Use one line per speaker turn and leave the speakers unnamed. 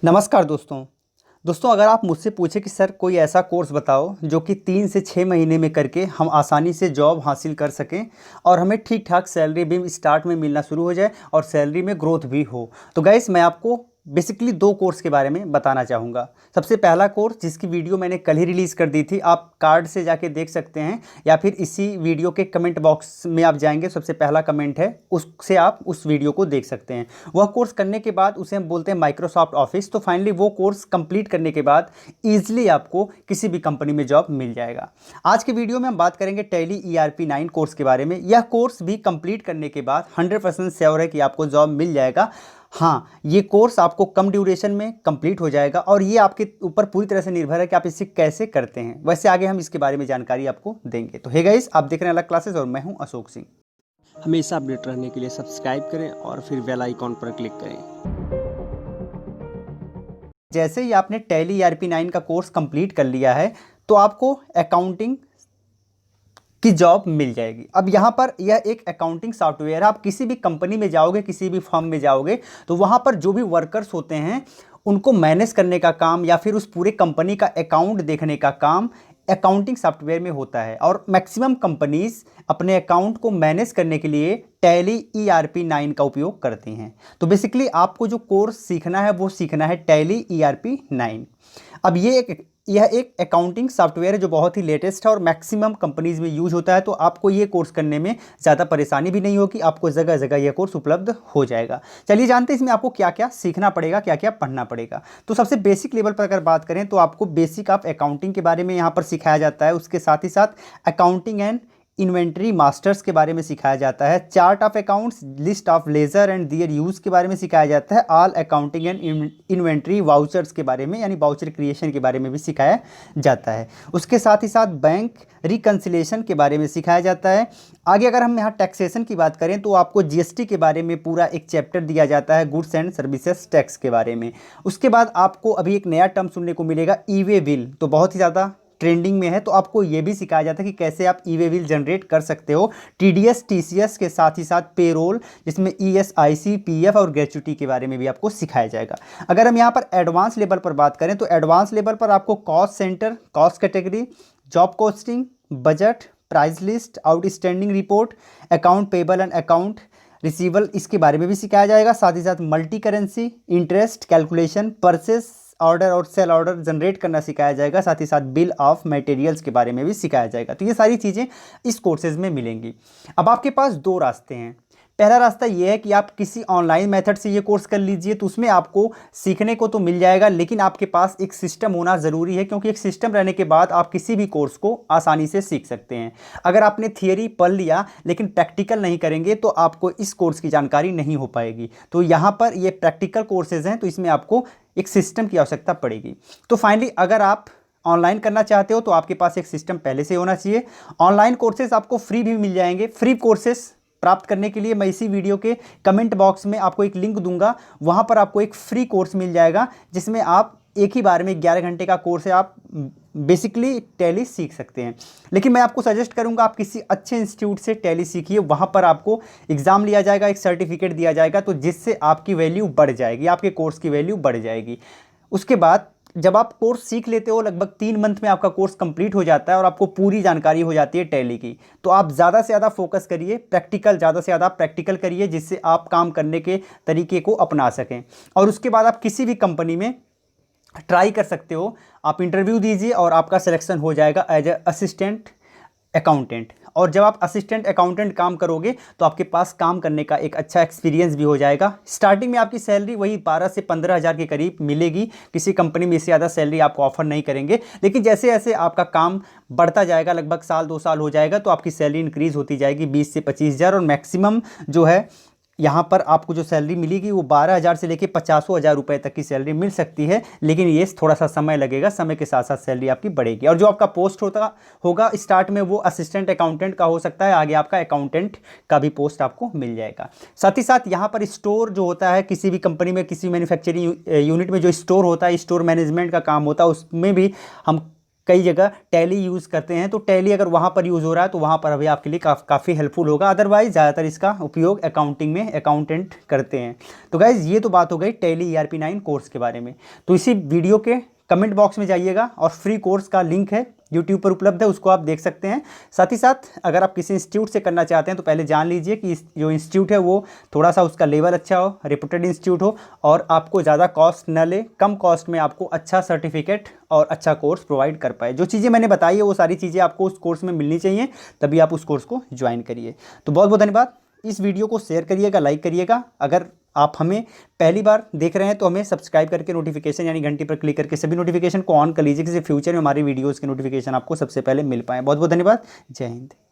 नमस्कार दोस्तों। अगर आप मुझसे पूछे कि सर कोई ऐसा कोर्स बताओ जो कि 3 से 6 महीने में करके हम आसानी से जॉब हासिल कर सकें और हमें ठीक ठाक सैलरी भी स्टार्ट में मिलना शुरू हो जाए और सैलरी में ग्रोथ भी हो, तो गाइस मैं आपको बेसिकली दो कोर्स के बारे में बताना चाहूँगा। सबसे पहला कोर्स जिसकी वीडियो मैंने कल ही रिलीज़ कर दी थी, आप कार्ड से जाके देख सकते हैं या फिर इसी वीडियो के कमेंट बॉक्स में आप जाएंगे, सबसे पहला कमेंट है उससे आप उस वीडियो को देख सकते हैं। वह कोर्स करने के बाद उसे हम बोलते हैं माइक्रोसॉफ्ट ऑफिस। तो फाइनली वो कोर्स कंप्लीट करने के बाद ईजिली आपको किसी भी कंपनी में जॉब मिल जाएगा। आज के वीडियो में हम बात करेंगे टैली ERP9 कोर्स के बारे में। यह कोर्स भी कंप्लीट करने के बाद 100% श्योर है कि आपको जॉब मिल जाएगा। हाँ, ये कोर्स आपको कम ड्यूरेशन में कंप्लीट हो जाएगा और ये आपके ऊपर पूरी तरह से निर्भर है कि आप इसे कैसे करते हैं। वैसे आगे हम इसके बारे में जानकारी आपको देंगे। तो हे गाइस, आप देख रहे हैं अलग क्लासेस और मैं हूं अशोक सिंह।
हमेशा अपडेट रहने के लिए सब्सक्राइब करें और फिर बेल आइकॉन पर क्लिक करें।
जैसे ही आपने टैली ERP9 का कोर्स कंप्लीट कर लिया है तो आपको अकाउंटिंग की जॉब मिल जाएगी। अब यहाँ पर यह एक अकाउंटिंग सॉफ्टवेयर है। आप किसी भी कंपनी में जाओगे, किसी भी फर्म में जाओगे, तो वहाँ पर जो भी वर्कर्स होते हैं उनको मैनेज करने का काम या फिर उस पूरे कंपनी का अकाउंट देखने का काम अकाउंटिंग सॉफ्टवेयर में होता है। और मैक्सिमम कंपनीज अपने अकाउंट को मैनेज करने के लिए टैली ERP9 का उपयोग करती हैं। तो बेसिकली आपको जो कोर्स सीखना है वो सीखना है टैली ERP9। अब यह एक अकाउंटिंग सॉफ्टवेयर है जो बहुत ही लेटेस्ट है और मैक्सिमम कंपनीज में यूज होता है। तो आपको ये कोर्स करने में ज़्यादा परेशानी भी नहीं होगी, आपको जगह जगह यह कोर्स उपलब्ध हो जाएगा। चलिए जानते हैं इसमें आपको क्या क्या सीखना पड़ेगा, क्या क्या पढ़ना पड़ेगा। तो सबसे बेसिक लेवल पर अगर बात करें तो आपको बेसिक ऑफ अकाउंटिंग के बारे में यहाँ पर सिखाया जाता है। उसके साथ ही साथ अकाउंटिंग एंड इन्वेंट्री मास्टर्स के बारे में सिखाया जाता है। Chart of accounts, list of ledger and their use के बारे में सिखाया जाता है। All accounting and inventory vouchers के बारे में यानी वाउचर क्रिएशन के बारे में भी सिखाया जाता है। उसके साथ ही साथ बैंक रिकन्सिलेशन के बारे में सिखाया जाता है। आगे अगर हम यहाँ टैक्सेशन की बात करें तो आपको GST के बारे में पूरा एक चैप्टर दिया जाता है, गुड्स एंड सर्विसेज टैक्स के बारे में। उसके बाद आपको अभी एक नया टर्म सुनने को मिलेगा, ई-वे बिल, तो बहुत ही ज़्यादा ट्रेंडिंग में है। तो आपको ये भी सिखाया जाता है कि कैसे आप ई-वे बिल जनरेट कर सकते हो। TDS TCS के साथ ही साथ पेरोल, जिसमें ESIC PF और ग्रेच्युटी के बारे में भी आपको सिखाया जाएगा। अगर हम यहाँ पर एडवांस लेवल पर बात करें तो एडवांस लेवल पर आपको cost centre, cost category, job costing, budget, price list, outstanding report, account payable and account receivable, इसके बारे में भी सिखाया जाएगा। साथ ही साथ multi currency, interest calculation, purchase order और सेल ऑर्डर जनरेट करना सिखाया जाएगा। साथ ही साथ बिल ऑफ मटेरियल्स के बारे में भी सिखाया जाएगा। तो ये सारी चीज़ें इस कोर्सेज में मिलेंगी। अब आपके पास दो रास्ते हैं। पहला रास्ता ये है कि आप किसी ऑनलाइन मेथड से ये कोर्स कर लीजिए, तो उसमें आपको सीखने को तो मिल जाएगा लेकिन आपके पास एक सिस्टम होना ज़रूरी है, क्योंकि एक सिस्टम रहने के बाद आप किसी भी कोर्स को आसानी से सीख सकते हैं। अगर आपने थियरी पढ़ लिया लेकिन प्रैक्टिकल नहीं करेंगे तो आपको इस कोर्स की जानकारी नहीं हो पाएगी। तो यहाँ पर ये प्रैक्टिकल कोर्सेज हैं, तो इसमें आपको एक सिस्टम की आवश्यकता पड़ेगी। तो फाइनली अगर आप ऑनलाइन करना चाहते हो तो आपके पास एक सिस्टम पहले से होना चाहिए। ऑनलाइन कोर्सेज आपको फ्री भी मिल जाएंगे। फ्री कोर्सेज प्राप्त करने के लिए मैं इसी वीडियो के कमेंट बॉक्स में आपको एक लिंक दूंगा, वहां पर आपको एक फ्री कोर्स मिल जाएगा जिसमें आप एक ही बार में 11 घंटे का कोर्स है, आप बेसिकली टैली सीख सकते हैं। लेकिन मैं आपको सजेस्ट करूंगा आप किसी अच्छे इंस्टीट्यूट से टैली सीखिए। वहां पर आपको एग्जाम लिया जाएगा, एक सर्टिफिकेट दिया जाएगा, तो जिससे आपकी वैल्यू बढ़ जाएगी, आपके कोर्स की वैल्यू बढ़ जाएगी। उसके बाद जब आप कोर्स सीख लेते हो, लगभग 3 मंथ में आपका कोर्स कंप्लीट हो जाता है और आपको पूरी जानकारी हो जाती है टैली की, तो आप ज़्यादा से ज़्यादा फोकस करिए, ज़्यादा से ज़्यादा प्रैक्टिकल करिए, जिससे आप काम करने के तरीके को अपना सकें। और उसके बाद आप किसी भी कंपनी में ट्राई कर सकते हो। आप इंटरव्यू दीजिए और आपका सिलेक्शन हो जाएगा एज ए असिस्टेंट अकाउंटेंट। और जब आप असिस्टेंट अकाउंटेंट काम करोगे तो आपके पास काम करने का एक अच्छा एक्सपीरियंस भी हो जाएगा। स्टार्टिंग में आपकी सैलरी वही 12 से 15 हज़ार के करीब मिलेगी। किसी कंपनी में इससे ज़्यादा सैलरी आपको ऑफर नहीं करेंगे, लेकिन जैसे जैसे आपका काम बढ़ता जाएगा, लगभग साल 2 साल हो जाएगा, तो आपकी सैलरी इंक्रीज़ होती जाएगी 20 से 25 हज़ार। और मैक्सिमम जो है यहाँ पर आपको जो सैलरी मिलेगी वो 12,000 से लेकर 50,000 रुपये तक की सैलरी मिल सकती है। लेकिन ये थोड़ा सा समय लगेगा, समय के साथ साथ सैलरी आपकी बढ़ेगी। और जो आपका पोस्ट होगा स्टार्ट में वो असिस्टेंट अकाउंटेंट का हो सकता है, आगे आपका अकाउंटेंट का भी पोस्ट आपको मिल जाएगा। साथ ही साथ यहाँ पर स्टोर जो होता है, किसी भी कंपनी में, किसी मैन्युफैक्चरिंग यूनिट में जो स्टोर होता है, स्टोर मैनेजमेंट का काम होता है, उसमें भी हम कई जगह टैली यूज़ करते हैं, तो टैली अगर वहाँ पर यूज़ हो रहा है तो वहाँ पर अभी आपके लिए काफ़ी हेल्पफुल होगा। अदरवाइज ज़्यादातर इसका उपयोग अकाउंटिंग में अकाउंटेंट करते हैं। तो गाइज़ ये तो बात हो गई टैली ERP9 कोर्स के बारे में। तो इसी वीडियो के कमेंट बॉक्स में जाइएगा और फ्री कोर्स का लिंक है यूट्यूब पर उपलब्ध है, उसको आप देख सकते हैं। साथ ही साथ अगर आप किसी इंस्टीट्यूट से करना चाहते हैं तो पहले जान लीजिए कि जो इंस्टीट्यूट है वो थोड़ा सा उसका लेवल अच्छा हो, रेपुटेड इंस्टीट्यूट हो और आपको ज़्यादा कॉस्ट न ले, कम कॉस्ट में आपको अच्छा सर्टिफिकेट और अच्छा कोर्स प्रोवाइड कर पाए। जो चीज़ें मैंने बताई है वो सारी चीज़ें आपको उस कोर्स में मिलनी चाहिए, तभी आप उस कोर्स को ज्वाइन करिए। तो बहुत बहुत धन्यवाद। इस वीडियो को शेयर करिएगा, लाइक करिएगा। अगर आप हमें पहली बार देख रहे हैं तो हमें सब्सक्राइब करके नोटिफिकेशन यानी घंटी पर क्लिक करके सभी नोटिफिकेशन को ऑन कर लीजिए, किसी फ्यूचर में हमारी वीडियोज़ के नोटिफिकेशन आपको सबसे पहले मिल पाए। बहुत बहुत धन्यवाद। जय हिंद।